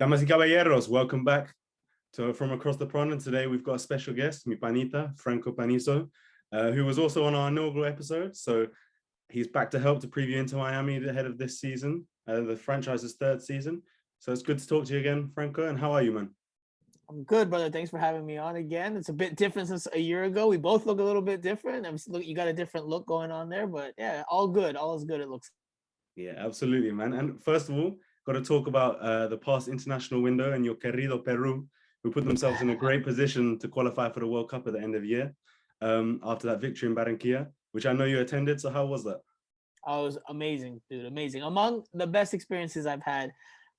Damas y caballeros, welcome back from across the pond. And today we've got a special guest, mi panita, Franco Panizo, who was also on our inaugural episode. So he's back to help to preview Inter Miami ahead of this season, the franchise's third season. So it's good to talk to you again, Franco. And how are you, man? I'm good, brother. Thanks for having me on again. It's a bit different since a year ago. We both look a little bit different. You got a different look going on there, but yeah, all good. All is good, it looks. Yeah, absolutely, man. And first of all, got to talk about the past international window and your querido Peru, who put themselves in a great position to qualify for the World Cup at the end of the year after that victory in Barranquilla, which I know you attended. So how was that? Oh, it was amazing, dude. Amazing. Among the best experiences I've had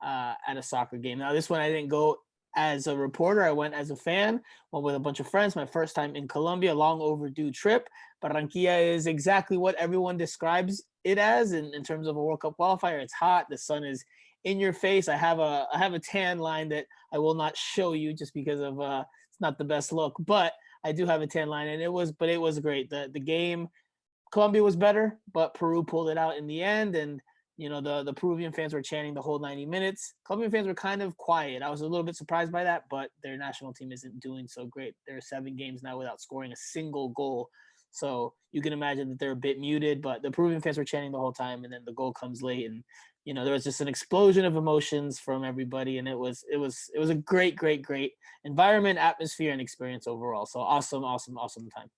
at a soccer game. Now, this one I didn't go as a reporter. I went as a fan, went with a bunch of friends. My first time in Colombia, long overdue trip. Barranquilla is exactly what everyone describes it as in terms of a World Cup qualifier. It's hot. The sun is in your face. I have a tan line that I will not show you just because of it's not the best look, but I do have a tan line, and it was great. The game, Colombia was better, but Peru pulled it out in the end, and you know, the Peruvian fans were chanting the whole 90 minutes. Colombian fans were kind of quiet. I was a little bit surprised by that, but their national team isn't doing so great. There are 7 games now without scoring a single goal. So you can imagine that they're a bit muted, but the Peruvian fans were chanting the whole time, and then the goal comes late, and you know, there was just an explosion of emotions from everybody, and it was a great environment, atmosphere, and experience overall. So awesome time.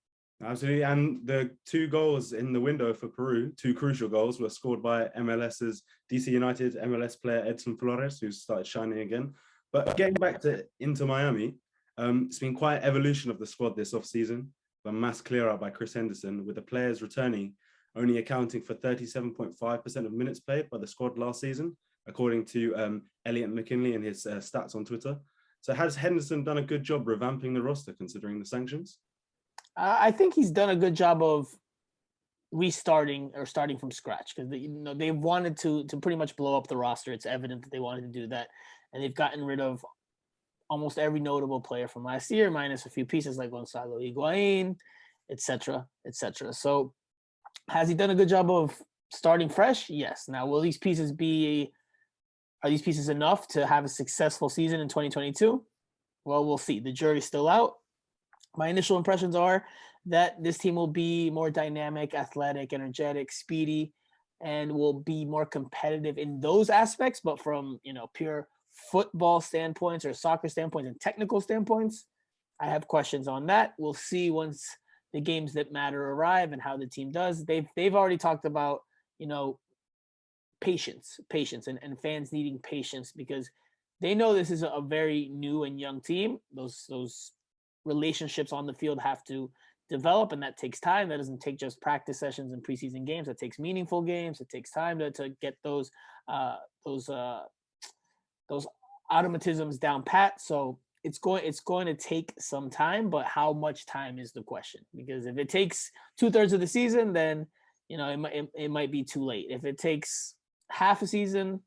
Absolutely. And the 2 goals in the window for Peru, 2 crucial goals, were scored by MLS's DC United MLS player Edson Flores, who started shining again. But getting back to Inter Miami, it's been quite an evolution of the squad this offseason. A mass clear out by Chris Henderson, with the players returning only accounting for 37.5% of minutes played by the squad last season, according to Elliot McKinley and his stats on Twitter. So has Henderson done a good job revamping the roster considering the sanctions? I think he's done a good job of restarting or starting from scratch, because they wanted to pretty much blow up the roster. It's evident that they wanted to do that, and they've gotten rid of almost every notable player from last year, minus a few pieces like Gonzalo Higuain, etc. So has he done a good job of starting fresh? Yes. Now, are these pieces enough to have a successful season in 2022? Well, we'll see. The jury's still out. My initial impressions are that this team will be more dynamic, athletic, energetic, speedy, and will be more competitive in those aspects. But from, you know, pure football standpoints or soccer standpoints and technical standpoints, I have questions on that. We'll see once the games that matter arrive and how the team does. They've already talked about, you know, patience and fans needing patience, because they know this is a very new and young team. Those relationships on the field have to develop, and that takes time. That doesn't take just practice sessions and preseason games. That takes meaningful games. It takes time to get those automatisms down pat. So it's going to take some time, but how much time is the question? Because if it takes 2/3 of the season, then you know it might be too late. If it takes half a season,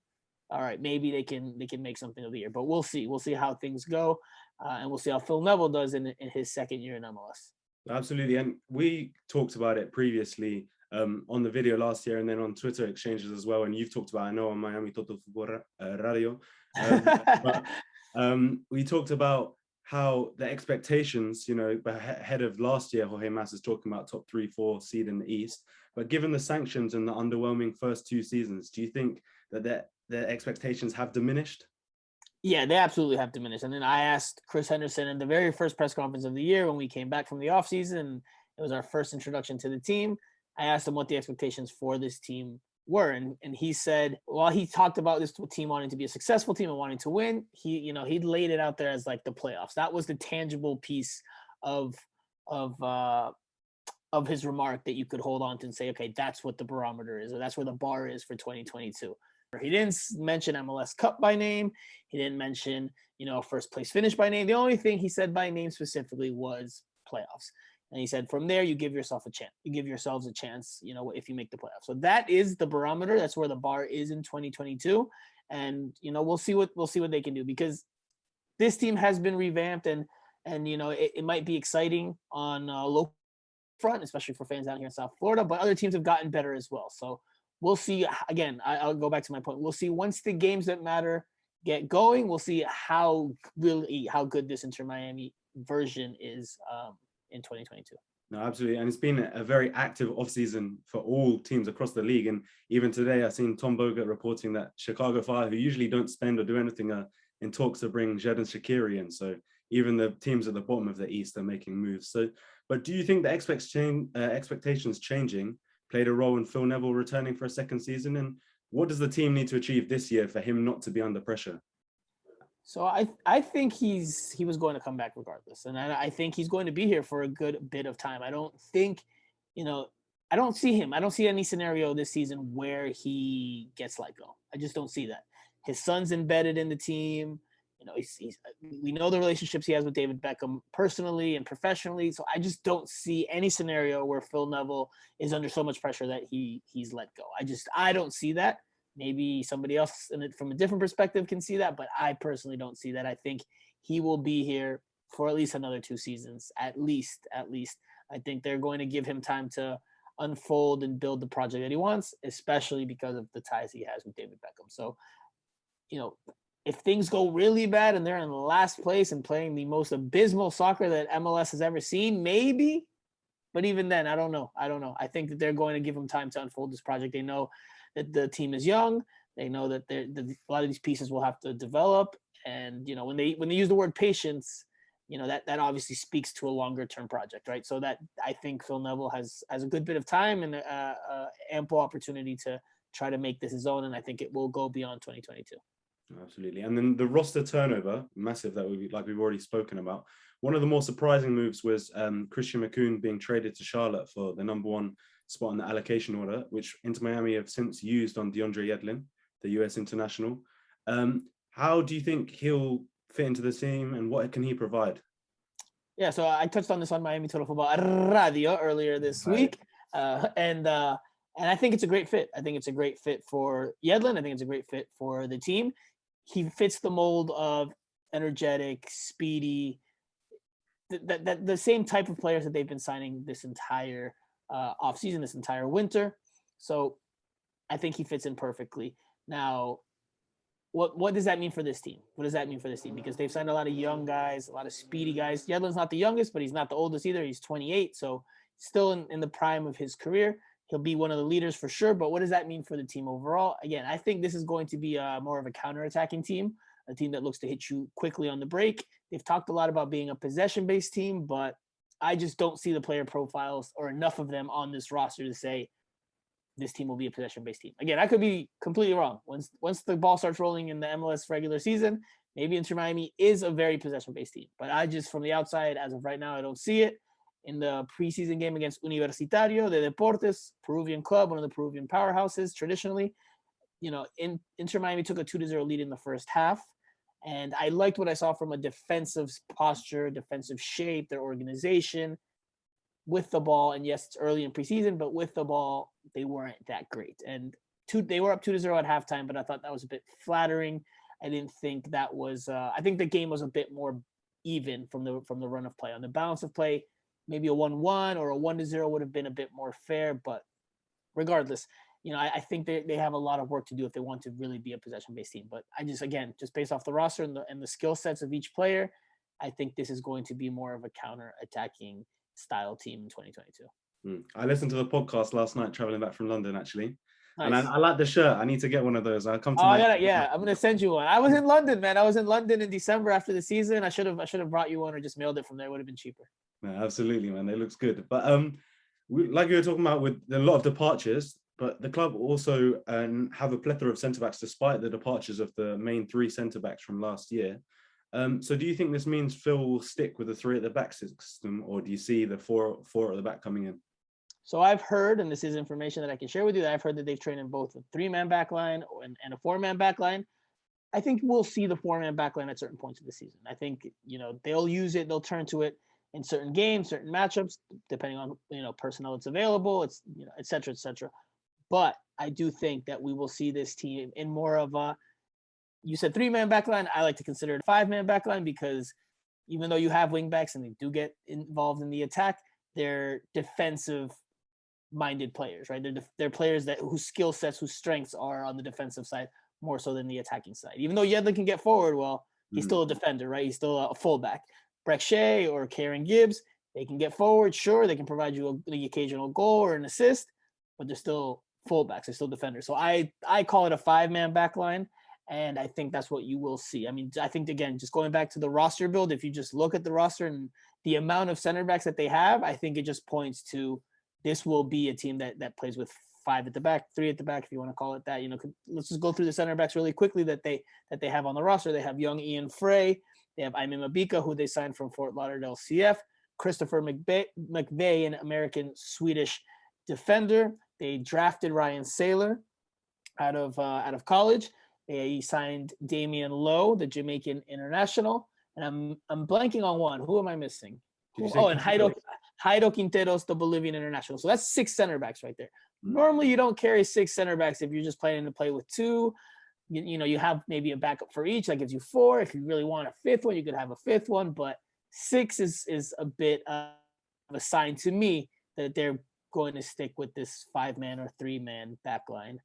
all right, maybe they can make something of the year. But we'll see. We'll see how things go, and we'll see how Phil Neville does in his second year in MLS. Absolutely, and we talked about it previously on the video last year, and then on Twitter exchanges as well. And you've talked about, I know, on Miami Toto Football Radio. But we talked about how the expectations, you know, ahead of last year, Jorge Mas is talking about top 3-4 seed in the East. But given the sanctions and the underwhelming first 2 seasons, do you think that their expectations have diminished? Yeah, they absolutely have diminished. And then I asked Chris Henderson in the very first press conference of the year when we came back from the offseason, it was our first introduction to the team. I asked him what the expectations for this team were. And he said, while he talked about this team wanting to be a successful team and wanting to win, he laid it out there as like the playoffs. That was the tangible piece of his remark that you could hold on to and say, okay, that's what the barometer is, or that's where the bar is for 2022. He didn't mention MLS Cup by name. He didn't mention, you know, first place finish by name. The only thing he said by name specifically was playoffs. And he said, from there, you give yourself a chance. You give yourselves a chance, you know, if you make the playoffs. So that is the barometer. That's where the bar is in 2022. And, you know, we'll see what they can do, because this team has been revamped, and you know, it might be exciting on local front, especially for fans out here in South Florida, but other teams have gotten better as well. So we'll see. Again, I'll go back to my point. We'll see once the games that matter get going, we'll see how good this Inter Miami version is in 2022. No, absolutely. And it's been a very active offseason for all teams across the league. And even today, I've seen Tom Bogert reporting that Chicago Fire, who usually don't spend or do anything, are in talks to bring Xherdan Shaqiri in. So even the teams at the bottom of the East are making moves. So, but do you think the expectations changing played a role in Phil Neville returning for a second season? And what does the team need to achieve this year for him not to be under pressure? So I think he was going to come back regardless, and I think he's going to be here for a good bit of time. I don't think, I don't see him. I don't see any scenario this season where he gets let go. I just don't see that. His son's embedded in the team. We know the relationships he has with David Beckham personally and professionally. So I just don't see any scenario where Phil Neville is under so much pressure that he's let go. I don't see that. Maybe somebody else in it from a different perspective can see that, but I personally don't see that. I think he will be here for at least another 2 seasons, at least. I think they're going to give him time to unfold and build the project that he wants, especially because of the ties he has with David Beckham. So, if things go really bad and they're in last place and playing the most abysmal soccer that MLS has ever seen, maybe. But even then, I don't know. I think that they're going to give him time to unfold this project. They know that the team is young. They know that a lot of these pieces will have to develop. And, when they use the word patience, that obviously speaks to a longer term project, right? So that I think Phil Neville has a good bit of time and ample opportunity to try to make this his own. And I think it will go beyond 2022. Absolutely. And then the roster turnover, massive, that we've already spoken about. One of the more surprising moves was Christian Makoun being traded to Charlotte for the number 1 spot in the allocation order, which Inter Miami have since used on DeAndre Yedlin, the US international. How do you think he'll fit into the team and what can he provide? Yeah, so I touched on this on Miami Total Football Radio earlier this week. And I think it's a great fit. I think it's a great fit for Yedlin. I think it's a great fit for the team. He fits the mold of energetic, speedy, the same type of players that they've been signing this entire offseason, this entire winter. So I think he fits in perfectly. Now, what does that mean for this team? Because they've signed a lot of young guys, a lot of speedy guys. Yedlin's not the youngest, but he's not the oldest either. He's 28, so still in the prime of his career. He'll be one of the leaders for sure, but what does that mean for the team overall? Again, I think this is going to be more of a counter-attacking team, a team that looks to hit you quickly on the break. They've talked a lot about being a possession-based team, but I just don't see the player profiles or enough of them on this roster to say this team will be a possession-based team. Again, I could be completely wrong. Once the ball starts rolling in the MLS regular season, maybe Inter Miami is a very possession-based team. But I just, from the outside, as of right now, I don't see it. In the preseason game against Universitario de Deportes, Peruvian club, one of the Peruvian powerhouses traditionally, Inter Miami took a 2-0 lead in the first half. And I liked what I saw from a defensive posture, defensive shape, their organization with the ball. And yes, it's early in preseason, but with the ball, they weren't that great. And they were up 2-0 at halftime, but I thought that was a bit flattering. I didn't think that was, I think the game was a bit more even from the run of play. On the balance of play, maybe a 1-1 or a 1-0 would have been a bit more fair, but regardless, I think they have a lot of work to do if they want to really be a possession-based team. But just based off the roster and the skill sets of each player, I think this is going to be more of a counter-attacking style team in 2022. I listened to the podcast last night traveling back from London, actually. Nice. And I like the shirt. I need to get one of those. I'll come to I'm gonna send you one. I was in London, man. I was in London in December after the season. I should have brought you one or just mailed it from there. It would have been cheaper. No, absolutely, man. It looks good. But like you were talking about with a lot of departures, but the club also have a plethora of centre-backs despite the departures of the main 3 centre-backs from last year. So do you think this means Phil will stick with the 3 at the back system, or do you see the 4 at the back coming in? So I've heard, and this is information that I can share with you, that I've heard that they've trained in both a 3-man back line and a 4-man back line. I think we'll see the 4-man back line at certain points of the season. I think, they'll use it, they'll turn to it in certain games, certain matchups, depending on, personnel that's available, it's, et cetera, et cetera. But I do think that we will see this team in more of a, you said 3-man back line. I like to consider it a 5-man back line because even though you have wing backs and they do get involved in the attack, they're defensive minded players, right? They're players whose skill sets, whose strengths are on the defensive side more so than the attacking side. Even though Yedlin can get forward, well, he's still a defender, right? He's still a fullback. Breck Shea or Kieran Gibbs, they can get forward, sure, they can provide you the occasional goal or an assist, but they're still fullbacks, they're still defenders. So I call it a 5-man back line, and I think that's what you will see. I mean, I think, again, just going back to the roster build, if you just look at the roster and the amount of center backs that they have, I think it just points to this will be a team that plays with 5 at the back, 3 at the back, if you want to call it that. You know, let's just go through the center backs really quickly that they have on the roster. They have young Ian Frey. They have Aimé Mabika, who they signed from Fort Lauderdale CF. Christopher McVeigh, an American-Swedish defender. They drafted Ryan Saylor out of college. They signed Damian Lowe, the Jamaican international. And I'm blanking on one. Who am I missing? And Jairo Quinteros, the Bolivian international. So that's 6 center backs right there. Normally, you don't carry 6 center backs if you're just planning to play with 2. You know, you have maybe a backup for each. That gives you 4. If you really want a 5th one, you could have a 5th one. But 6 is a bit of a sign to me that they're going to stick with this 5-man or 3-man back line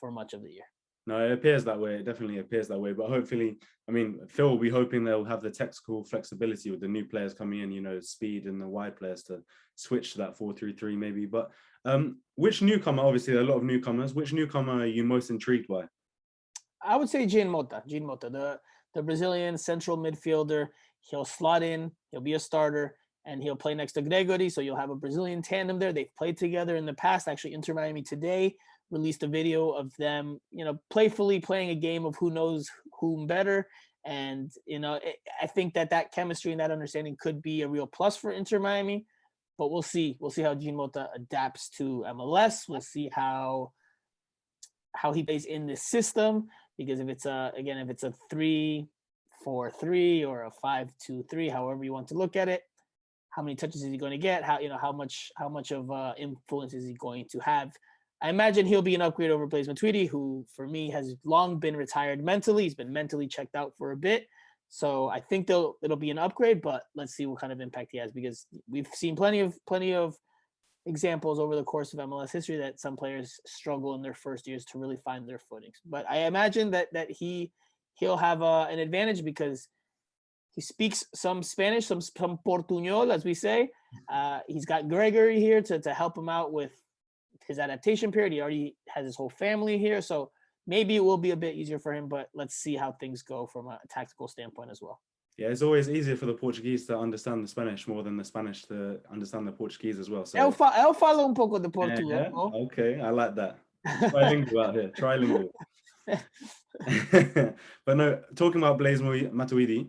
for much of the year. No, it appears that way. It definitely appears that way. But hopefully, I mean, Phil will be hoping they'll have the technical flexibility with the new players coming in, you know, speed and the wide players to switch to that 4-3-3 maybe. But which newcomer, obviously, there are a lot of newcomers, which newcomer are you most intrigued by? I would say Jean Mota, the Brazilian central midfielder. He'll slot in, he'll be a starter, and he'll play next to Gregory. So you'll have a Brazilian tandem there. They've played together in the past. Actually, Inter Miami today released a video of them, you know, playfully playing a game of who knows whom better. And, you know, I think that chemistry and that understanding could be a real plus for Inter Miami. But we'll see. We'll see how Jean Mota adapts to MLS. We'll see how he plays in this system. Because if it's a 3-4-3 or a 5-2-3, however you want to look at it, how many touches is he going to get? How much of influence is he going to have? I imagine he'll be an upgrade over Blaise Matuidi, who for me has long been retired mentally. He's been mentally checked out for a bit. So I think it'll be an upgrade, but let's see what kind of impact he has, because we've seen plenty of examples over the course of MLS history that some players struggle in their first years to really find their footings. But I imagine that he'll have an advantage because he speaks some Spanish, some Portuñol, as we say. He's got Gregory here to help him out with his adaptation period. He already has his whole family here, so maybe it will be a bit easier for him, but let's see how things go from a tactical standpoint as well. Yeah, it's always easier for the Portuguese to understand the Spanish more than the Spanish to understand the Portuguese as well. So eu falo un poco de Portuguese. Yeah, okay, I like that. Trilingual out here, trilingual. But no, talking about Blaise Matuidi,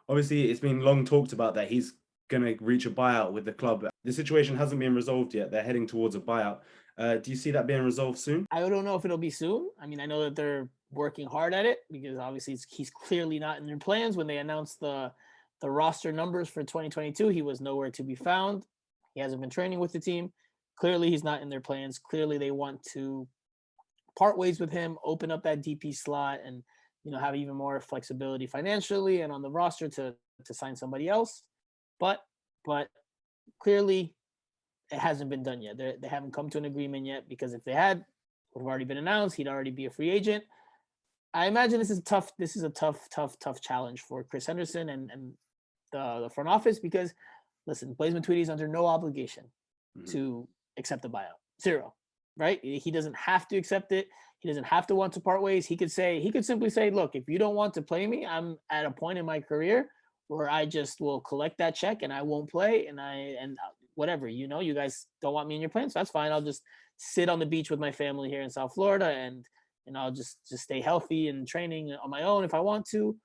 obviously it's been long talked about that he's going to reach a buyout with the club. The situation hasn't been resolved yet. They're heading towards a buyout. Do you see that being resolved soon? I don't know if it'll be soon. I mean, I know that they're working hard at it because obviously he's clearly not in their plans. When they announced the roster numbers for 2022, he was nowhere to be found. He hasn't been training with the team. Clearly he's not in their plans. Clearly they want to part ways with him, open up that DP slot, and, you know, have even more flexibility financially and on the roster to sign somebody else. But clearly it hasn't been done yet. They haven't come to an agreement yet, because if they had, it would have already been announced. He'd already be a free agent. I imagine this is a tough challenge for Chris Henderson and the front office, because listen, Blaise Matuidi is under no obligation to accept the buyout. Zero, right? He doesn't have to accept it. He doesn't have to want to part ways. He could simply say, look, if you don't want to play me, I'm at a point in my career where I just will collect that check and I won't play, and whatever, you know, you guys don't want me in your plans, so that's fine. I'll just sit on the beach with my family here in South Florida, and I'll just stay healthy and training on my own if I want to.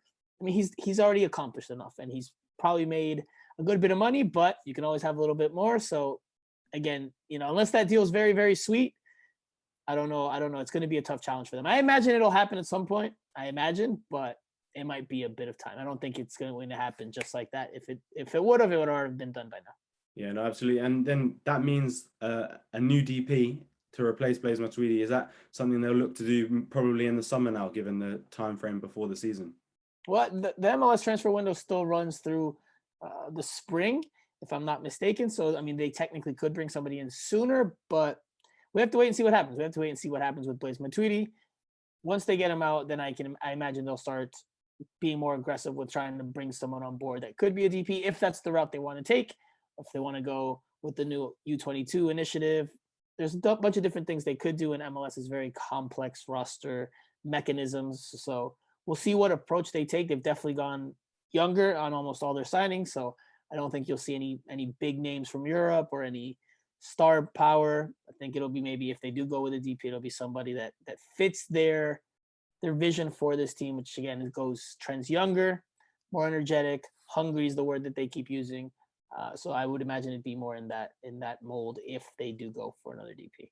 I mean, he's already accomplished enough, and he's probably made a good bit of money, but you can always have a little bit more. So again, you know, unless that deal is very, very sweet, I don't know. It's going to be a tough challenge for them. I imagine it'll happen at some point. But it might be a bit of time. I don't think it's going to happen just like that. If it would have, already been done by now. Yeah, no, absolutely. And then that means a new DP to replace Blaise Matuidi. Is that something they'll look to do probably in the summer now, given the time frame before the season? Well, the MLS transfer window still runs through the spring, if I'm not mistaken. So, I mean, they technically could bring somebody in sooner, but we have to wait and see what happens. We have to wait and see what happens with Blaise Matuidi. once they get him out, then I imagine they'll start being more aggressive with trying to bring someone on board that could be a DP if that's the route they want to take. If they want to go with the new U22 initiative, there's a bunch of different things they could do, and MLS is very complex roster mechanisms. So we'll see what approach they take. They've definitely gone younger on almost all their signings, so I don't think you'll see any big names from Europe or any star power. I think it'll be, maybe if they do go with a DP, it'll be somebody that fits their vision for this team, which again trends younger, more energetic. Hungry is the word that they keep using. So I would imagine it'd be more in that mold if they do go for another DP.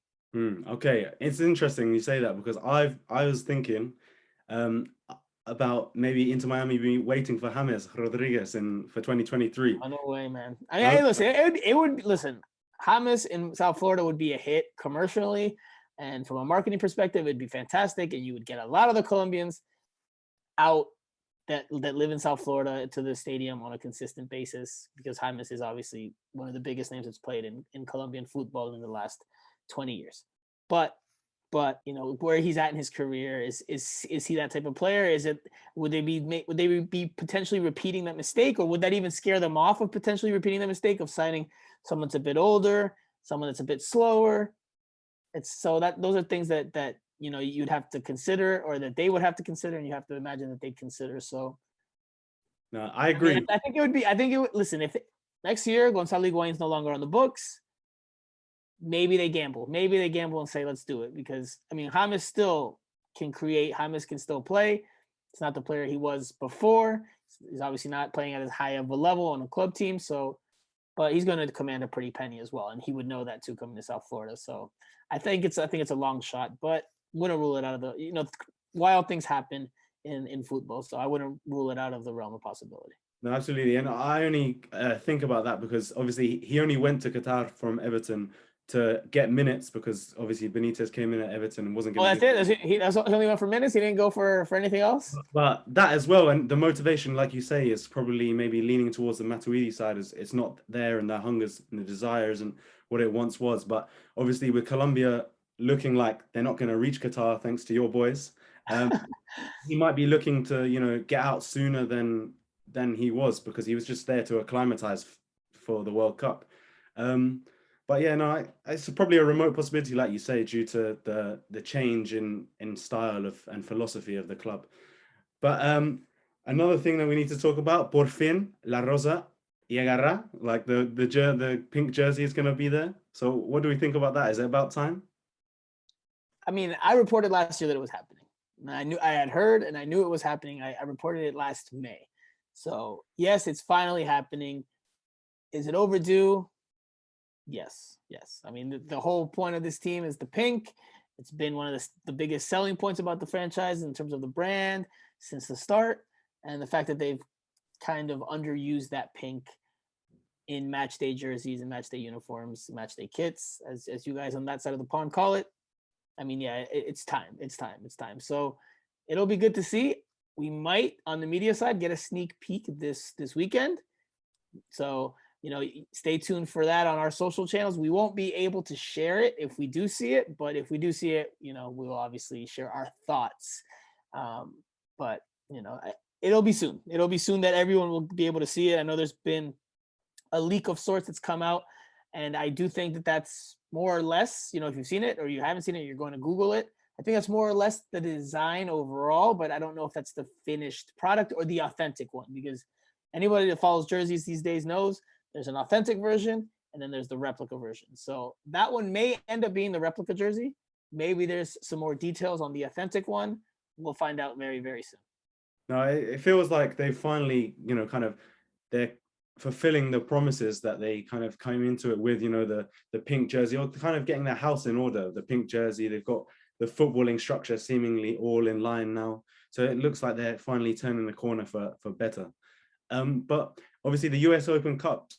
Okay, it's interesting you say that, because I was thinking about maybe Inter Miami being waiting for James Rodriguez for 2023. Oh, no way, man. I mean, hey, listen, it would listen. James in South Florida would be a hit commercially, and from a marketing perspective, it'd be fantastic, and you would get a lot of the Colombians out that live in South Florida to the stadium on a consistent basis, because James is obviously one of the biggest names that's played in Colombian football in the last 20 years. But you know, where he's at in his career, is he that type of player? Would they be potentially repeating that mistake, or would that even scare them off of potentially repeating the mistake of signing someone that's a bit older, someone that's a bit slower? Those are things that you know you'd have to consider, or that they would have to consider, and you have to imagine that they'd consider. So no, I agree. I mean, I think it would listen, if next year Gonzalo Higuain's no longer on the books, maybe they gamble and say, let's do it, because I mean, James still can create. James can still play. It's not the player he was before. He's obviously not playing at as high of a level on a club team. So, but he's going to command a pretty penny as well, and he would know that too coming to South Florida. So, I think it's a long shot, but wouldn't rule it out of the, you know, wild things happen in football. So I wouldn't rule it out of the realm of possibility. No, absolutely. And I only think about that because obviously he only went to Qatar from Everton to get minutes, because obviously Benitez came in at Everton and wasn't going to. That's it. He only went for minutes. He didn't go for anything else. But that as well, and the motivation, like you say, is probably maybe leaning towards the Matuidi side. It's not there, and the hungers and the desire isn't what it once was. But obviously with Colombia looking like they're not going to reach Qatar, thanks to your boys, he might be looking to, you know, get out sooner than he was, because he was just there to acclimatize for the World Cup. But yeah, no, it's probably a remote possibility, like you say, due to the change in style and philosophy of the club. But another thing that we need to talk about, por fin, la rosa llegará, like the pink jersey is going to be there. So what do we think about that? Is it about time? I mean, I reported last year that it was happening. I had heard, and I knew it was happening. I reported it last May. So yes, it's finally happening. Is it overdue? Yes. I mean, the whole point of this team is the pink. It's been one of the biggest selling points about the franchise in terms of the brand since the start, and the fact that they've kind of underused that pink in match day jerseys and match day uniforms, match day kits, as you guys on that side of the pond call it. I mean, yeah, it's time. So it'll be good to see. We might, on the media side, get a sneak peek this weekend. So, you know, stay tuned for that on our social channels. We won't be able to share it if we do see it, but if we do see it, you know, we will obviously share our thoughts. But, you know, it'll be soon. It'll be soon that everyone will be able to see it. I know there's been a leak of sorts that's come out, and I do think that that's more or less, you know, if you've seen it or you haven't seen it, you're going to Google it. I think that's more or less the design overall, but I don't know if that's the finished product or the authentic one, because anybody that follows jerseys these days knows there's an authentic version and then there's the replica version. So that one may end up being the replica jersey. Maybe there's some more details on the authentic one. We'll find out very, very soon. No, it feels like they finally, you know, kind of, they're fulfilling the promises that they kind of came into it with, you know, the pink jersey, or kind of getting their house in order. The pink jersey, they've got the footballing structure seemingly all in line now. So it looks like they're finally turning the corner for better. But obviously the US Open Cup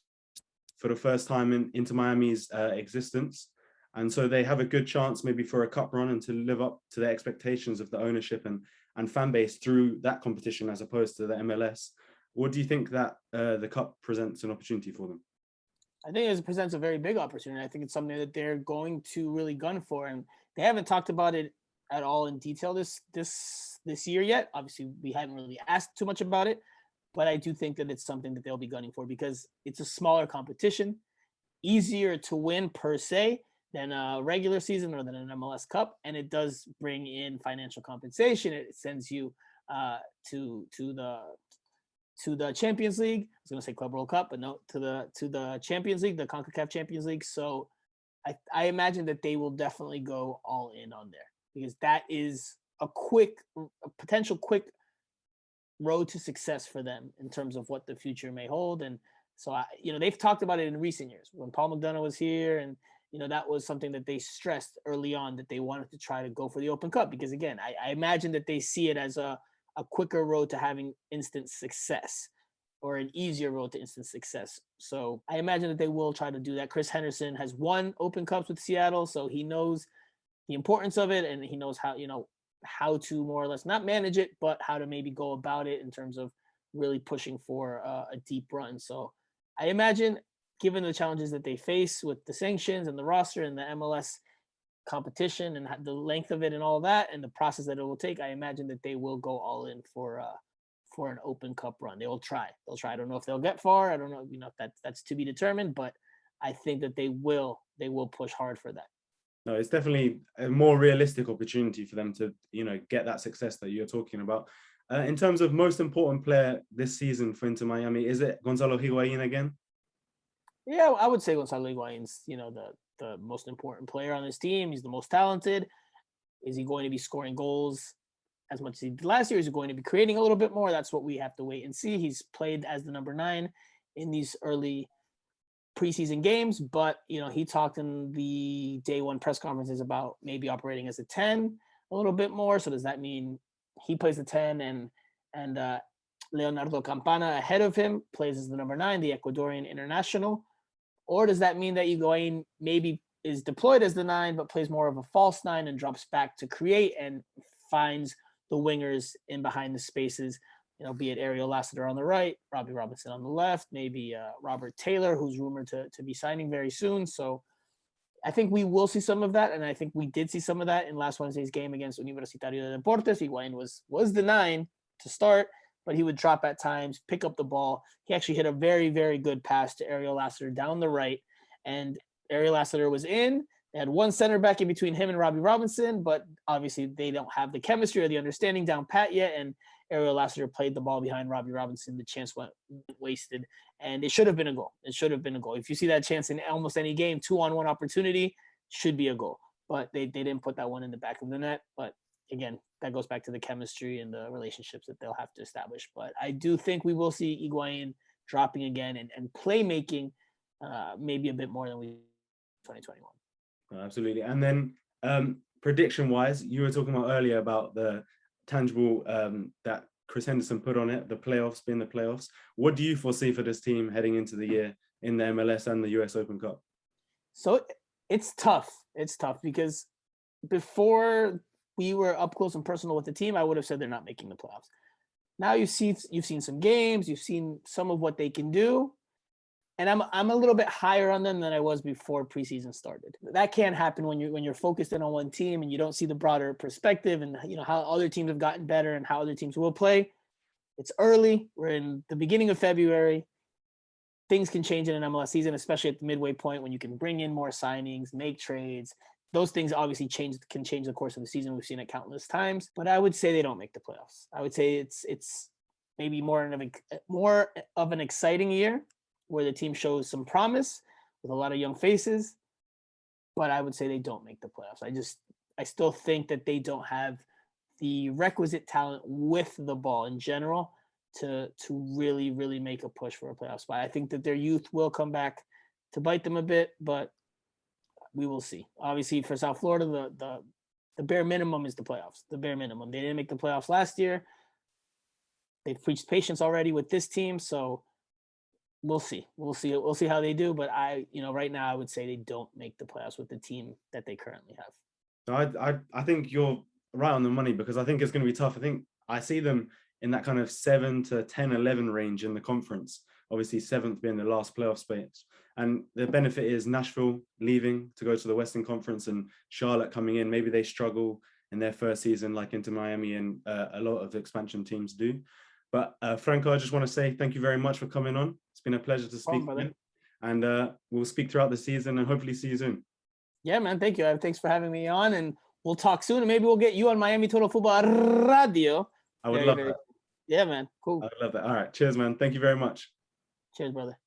for the first time in Inter Miami's existence. And so they have a good chance maybe for a cup run and to live up to the expectations of the ownership and fan base through that competition, as opposed to the MLS. What do you think that the cup presents an opportunity for them? I think it presents a very big opportunity. I think it's something that they're going to really gun for, and they haven't talked about it at all in detail this year yet. Obviously, we haven't really asked too much about it, but I do think that it's something that they'll be gunning for because it's a smaller competition, easier to win per se than a regular season or than an MLS Cup, and it does bring in financial compensation. It sends you to the Champions League. I was going to say Club World Cup, but no, to the Champions League, the CONCACAF Champions League. So I imagine that they will definitely go all in on there because that is a potential quick road to success for them in terms of what the future may hold. And so, they've talked about it in recent years when Paul McDonough was here, and that was something that they stressed early on, that they wanted to try to go for the Open Cup because, again, I imagine that they see it as a quicker road to having instant success, or an easier road to instant success. So I imagine that they will try to do that. Chris Henderson has won Open Cups with Seattle, so he knows the importance of it, and he knows how to more or less not manage it, but how to maybe go about it in terms of really pushing for a deep run. So I imagine, given the challenges that they face with the sanctions and the roster and the MLS competition and the length of it and all that and the process that it will take, I imagine that they will go all in for an Open Cup run. They'll try. I don't know if they'll get far. I don't know, that's to be determined, but I think that they will push hard for that. No, it's definitely a more realistic opportunity for them to, get that success that you're talking about. In terms of most important player this season for Inter Miami, is it Gonzalo Higuain again? Yeah, I would say Gonzalo Higuain's, the most important player on this team. He's the most talented. Is he going to be scoring goals as much as he did last year? Is he going to be creating a little bit more? That's what we have to wait and see. He's played as the number 9 in these early preseason games, but he talked in the day one press conferences about maybe operating as a 10 a little bit more. So does that mean he plays the 10 and Leonardo Campana ahead of him plays as the number 9, the Ecuadorian international? Or does that mean that Higuain maybe is deployed as the 9 but plays more of a false 9 and drops back to create and finds the wingers in behind the spaces, be it Ariel Lassiter on the right, Robbie Robinson on the left, maybe Robert Taylor, who's rumored to be signing very soon. So I think we will see some of that, and I think we did see some of that in last Wednesday's game against Universitario de Deportes. Higuain was the 9 to start, but he would drop at times, pick up the ball. He actually hit a very, very good pass to Ariel Lassiter down the right, and Ariel Lassiter was in. They had one center back in between him and Robbie Robinson, but obviously they don't have the chemistry or the understanding down pat yet, and Ariel Lassiter played the ball behind Robbie Robinson. The chance went wasted, and it should have been a goal. If you see that chance in almost any game, 2-on-1 opportunity, should be a goal. But they didn't put that one in the back of the net. But again, that goes back to the chemistry and the relationships that they'll have to establish. But I do think we will see Higuain dropping again and playmaking maybe a bit more than we 2021. Absolutely. And then prediction-wise, you were talking about earlier about the tangible that Chris Henderson put on it, the playoffs being the playoffs. What do you foresee for this team heading into the year in the MLS and the US Open Cup? So it's tough. It's tough because before we were up close and personal with the team, I would have said they're not making the playoffs. Now you've seen some games, you've seen some of what they can do. And I'm a little bit higher on them than I was before preseason started. That can't happen when you're focused in on one team and you don't see the broader perspective and how other teams have gotten better and how other teams will play. It's early. We're in the beginning of February. Things can change in an MLS season, especially at the midway point when you can bring in more signings, make trades. Those things obviously can change the course of the season. We've seen it countless times. But I would say they don't make the playoffs. I would say it's maybe more of an exciting year, where the team shows some promise with a lot of young faces, but I would say they don't make the playoffs. I still think that they don't have the requisite talent with the ball in general to really, really make a push for a playoff spot. I think that their youth will come back to bite them a bit, but we will see. Obviously, for South Florida, the bare minimum is the playoffs. The bare minimum. They didn't make the playoffs last year. They've preached patience already with this team, so we'll see. We'll see how they do. But right now I would say they don't make the playoffs with the team that they currently have. I think you're right on the money because I think it's going to be tough. I think I see them in that kind of 7 to 10, 11 range in the conference. Obviously, 7th being the last playoff space. And the benefit is Nashville leaving to go to the Western Conference and Charlotte coming in. Maybe they struggle in their first season, like Inter Miami and a lot of expansion teams do. But Franco, I just want to say thank you very much for coming on. It's been a pleasure to speak to you. And we'll speak throughout the season and hopefully see you soon. Yeah, man. Thank you. Thanks for having me on, and we'll talk soon. And maybe we'll get you on Miami Total Football Radio. I would love that. Yeah, man. Cool. I would love that. All right. Cheers, man. Thank you very much. Cheers, brother.